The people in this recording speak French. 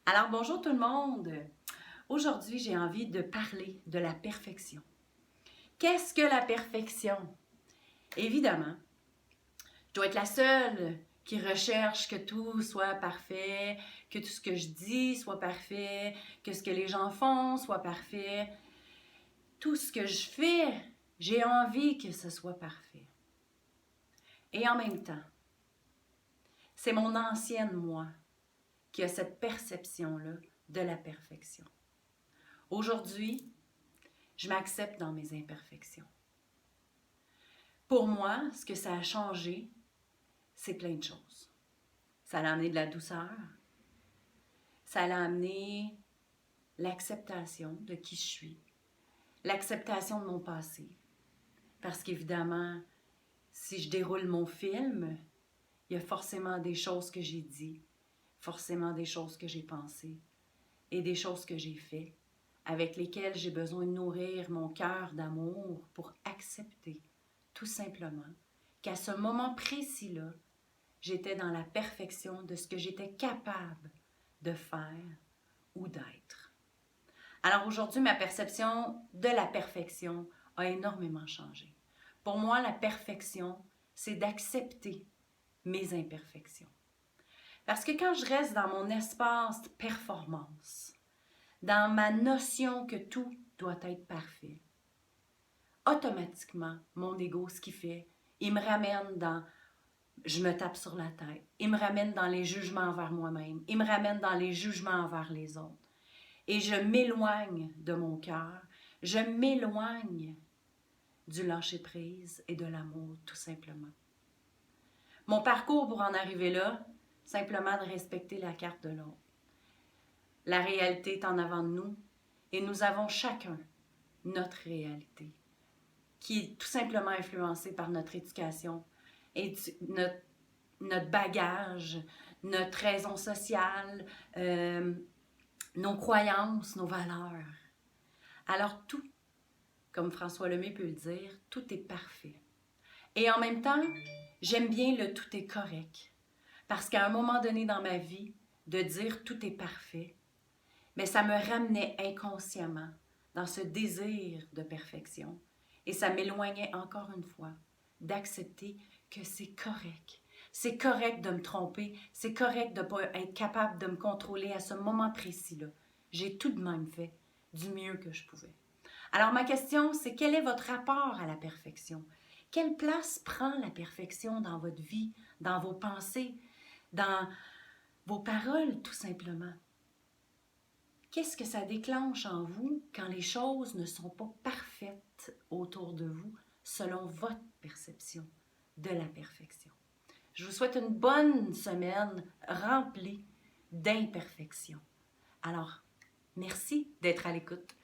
Alors, bonjour tout le monde! Aujourd'hui, j'ai envie de parler de la perfection. Qu'est-ce que la perfection? Évidemment, je dois être la seule qui recherche que tout soit parfait, que tout ce que je dis soit parfait, que ce que les gens font soit parfait. Tout ce que je fais, j'ai envie que ce soit parfait. Et en même temps, c'est mon ancienne moi qui a cette perception-là de la perfection. Aujourd'hui, je m'accepte dans mes imperfections. Pour moi, ce que ça a changé, c'est plein de choses. Ça a amené de la douceur. Ça a amené l'acceptation de qui je suis. L'acceptation de mon passé. Parce qu'évidemment, si je déroule mon film, il y a forcément des choses que j'ai dit, forcément des choses que j'ai pensées et des choses que j'ai faites avec lesquelles j'ai besoin de nourrir mon cœur d'amour pour accepter tout simplement qu'à ce moment précis-là, j'étais dans la perfection de ce que j'étais capable de faire ou d'être. Alors aujourd'hui, ma perception de la perfection a énormément changé. Pour moi, la perfection, c'est d'accepter mes imperfections. Parce que quand je reste dans mon espace de performance, dans ma notion que tout doit être parfait, automatiquement, mon ego, ce qu'il fait, il me ramène dans je me tape sur la tête, il me ramène dans les jugements envers moi-même, il me ramène dans les jugements envers les autres. Et je m'éloigne de mon cœur, je m'éloigne du lâcher-prise et de l'amour, tout simplement. Mon parcours pour en arriver là, simplement de respecter la carte de l'autre. La réalité est en avant de nous et nous avons chacun notre réalité, qui est tout simplement influencée par notre éducation et notre bagage, notre raison sociale, nos croyances, nos valeurs. Alors tout, comme François Lemay peut le dire, tout est parfait. Et en même temps, j'aime bien le tout est correct. Parce qu'à un moment donné dans ma vie, de dire tout est parfait, mais ça me ramenait inconsciemment dans ce désir de perfection. Et ça m'éloignait encore une fois d'accepter que c'est correct. C'est correct de me tromper, c'est correct de ne pas être capable de me contrôler à ce moment précis-là. J'ai tout de même fait du mieux que je pouvais. Alors ma question, c'est quel est votre rapport à la perfection? Quelle place prend la perfection dans votre vie, dans vos pensées, dans vos paroles, tout simplement? Qu'est-ce que ça déclenche en vous quand les choses ne sont pas parfaites autour de vous selon votre perception de la perfection? Je vous souhaite une bonne semaine remplie d'imperfections. Alors, merci d'être à l'écoute.